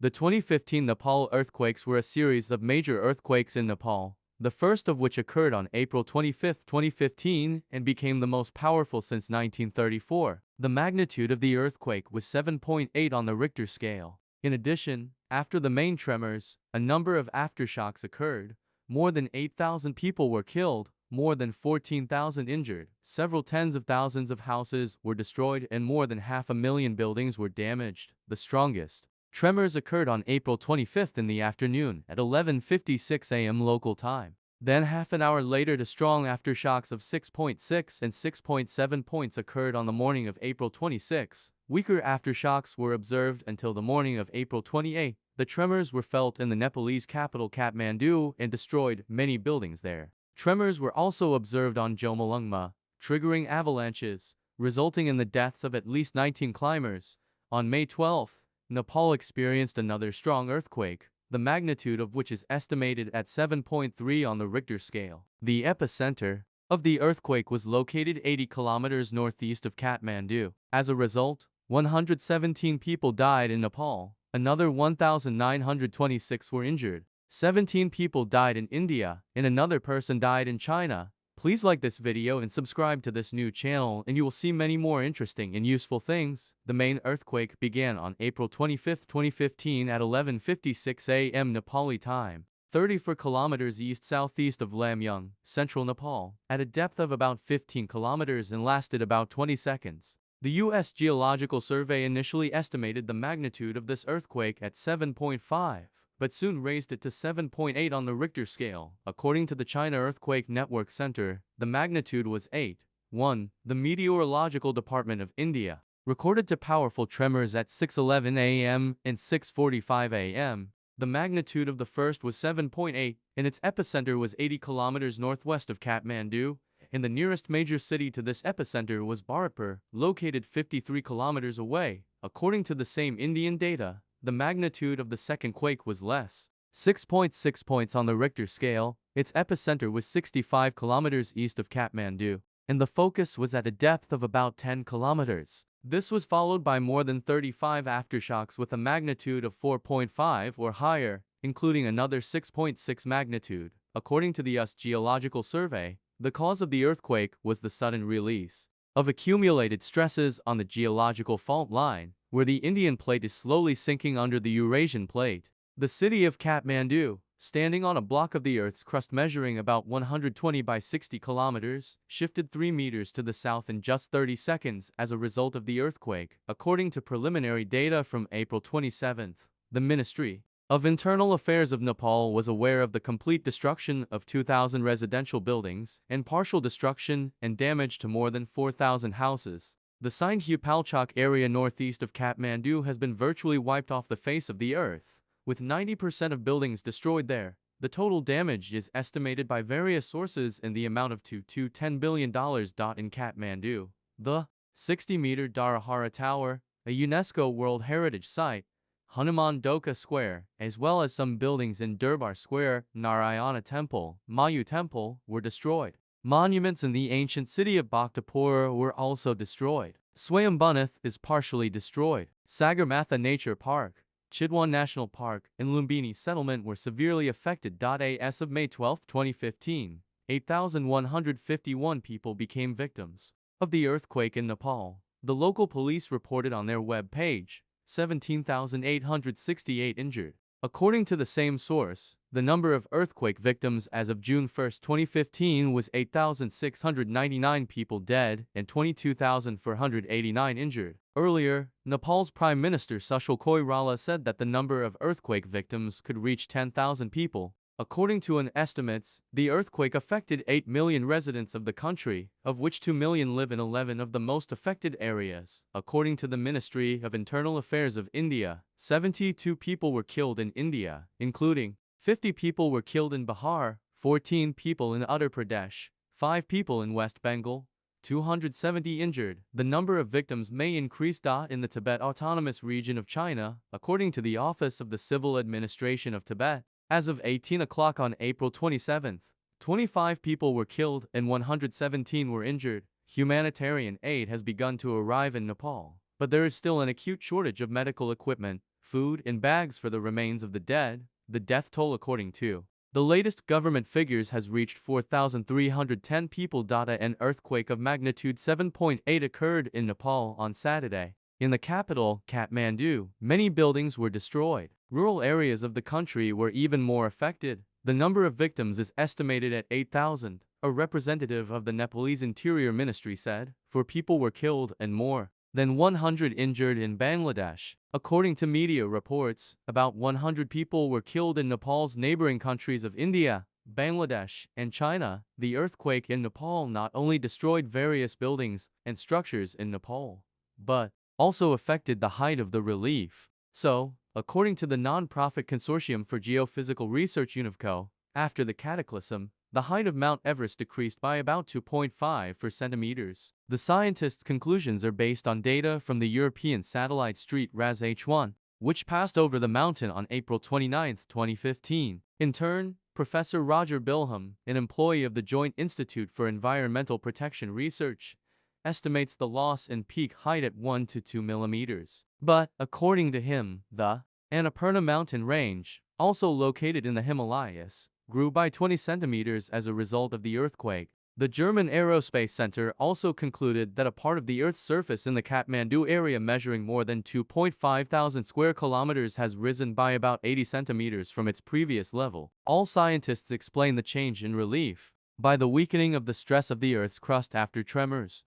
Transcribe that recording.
The 2015 Nepal earthquakes were a series of major earthquakes in Nepal, the first of which occurred on April 25, 2015, and became the most powerful since 1934. The magnitude of the earthquake was 7.8 on the Richter scale. In addition, after the main tremors, a number of aftershocks occurred. More than 8,000 people were killed, more than 14,000 injured, several tens of thousands of houses were destroyed, and more than 500,000 buildings were damaged. The strongest tremors occurred on April 25 in the afternoon at 11:56 a.m. local time. Then half an hour later, the strong aftershocks of 6.6 and 6.7 points occurred on the morning of April 26. Weaker aftershocks were observed until the morning of April 28. The tremors were felt in the Nepalese capital Kathmandu and destroyed many buildings there. Tremors were also observed on Jomolungma, triggering avalanches, resulting in the deaths of at least 19 climbers. On May 12, Nepal experienced another strong earthquake, the magnitude of which is estimated at 7.3 on the Richter scale. The epicenter of the earthquake was located 80 kilometers northeast of Kathmandu. As a result, 117 people died in Nepal. Another 1,926 were injured. 17 people died in India, and another person died in China. Please like this video and subscribe to this new channel, and you will see many more interesting and useful things. The main earthquake began on April 25, 2015 at 11:56 a.m. Nepali time, 34 kilometers east-southeast of Lamjung, central Nepal, at a depth of about 15 kilometers and lasted about 20 seconds. The U.S. Geological Survey initially estimated the magnitude of this earthquake at 7.5. but soon raised it to 7.8 on the Richter scale. According to the China Earthquake Network Center, the magnitude was 8.1. The Meteorological Department of India recorded two powerful tremors at 6:11 a.m. and 6:45 a.m. The magnitude of the first was 7.8, and its epicenter was 80 kilometers northwest of Kathmandu, and the nearest major city to this epicenter was Bharatpur, located 53 kilometers away. According to the same Indian data, the magnitude of the second quake was less, 6.6 points on the Richter scale. Its epicenter was 65 kilometers east of Kathmandu, and the focus was at a depth of about 10 kilometers. This was followed by more than 35 aftershocks with a magnitude of 4.5 or higher, including another 6.6 magnitude. According to the U.S. Geological Survey, the cause of the earthquake was the sudden release of accumulated stresses on the geological fault line, where the Indian plate is slowly sinking under the Eurasian plate. The city of Kathmandu, standing on a block of the Earth's crust measuring about 120 by 60 kilometers, shifted 3 meters to the south in just 30 seconds as a result of the earthquake, according to preliminary data from April 27. The Ministry of Internal Affairs of Nepal was aware of the complete destruction of 2,000 residential buildings and partial destruction and damage to more than 4,000 houses. The Sindhu Palchok area northeast of Kathmandu has been virtually wiped off the face of the earth, with 90% of buildings destroyed there. The total damage is estimated by various sources in the amount of $2 to $10 billion. In Kathmandu, the 60-meter Dharahara Tower, a UNESCO World Heritage Site, Hanuman Doka Square, as well as some buildings in Durbar Square, Narayana Temple, Mayu Temple, were destroyed. Monuments in the ancient city of Bhaktapur were also destroyed. Swayambhunath is partially destroyed. Sagarmatha Nature Park, Chidwan National Park, and Lumbini Settlement were severely affected. As of May 12, 2015, 8,151 people became victims of the earthquake in Nepal. The local police reported on their web page 17,868 injured. According to the same source, the number of earthquake victims as of June 1, 2015 was 8,699 people dead and 22,489 injured. Earlier, Nepal's Prime Minister Sushil Koirala said that the number of earthquake victims could reach 10,000 people. According to an estimates, the earthquake affected 8 million residents of the country, of which 2 million live in 11 of the most affected areas. According to the Ministry of Internal Affairs of India, 72 people were killed in India, including 50 people were killed in Bihar, 14 people in Uttar Pradesh, 5 people in West Bengal, 270 injured. The number of victims may increase. In the Tibet Autonomous Region of China, according to the Office of the Civil Administration of Tibet, as of 18 o'clock on April 27, 25 people were killed and 117 were injured. Humanitarian aid has begun to arrive in Nepal, but there is still an acute shortage of medical equipment. food, and bags for the remains of the dead. The death toll according to the latest government figures has reached 4,310 people. An earthquake of magnitude 7.8 occurred in Nepal on Saturday. In the capital, Kathmandu, many buildings were destroyed. Rural areas of the country were even more affected. The number of victims is estimated at 8,000, a representative of the Nepalese Interior Ministry said. 4 people were killed and more than 100 injured in Bangladesh. According to media reports, about 100 people were killed in Nepal's neighboring countries of India, Bangladesh, and China. The earthquake in Nepal not only destroyed various buildings and structures in Nepal, but also affected the height of the relief. So, according to the non-profit Consortium for Geophysical Research UNIVCO, after the cataclysm, the height of Mount Everest decreased by about 2.5 centimeters. The scientists' conclusions are based on data from the European satellite Street RAS H1, which passed over the mountain on April 29, 2015. In turn, Professor Roger Bilham, an employee of the Joint Institute for Environmental Protection Research, estimates the loss in peak height at 1 to 2 millimeters. But, according to him, the Annapurna mountain range, also located in the Himalayas, grew by 20 centimeters as a result of the earthquake. The German Aerospace Center also concluded that a part of the Earth's surface in the Kathmandu area measuring more than 2.5 thousand square kilometers has risen by about 80 centimeters from its previous level. All scientists explain the change in relief by the weakening of the stress of the Earth's crust after tremors.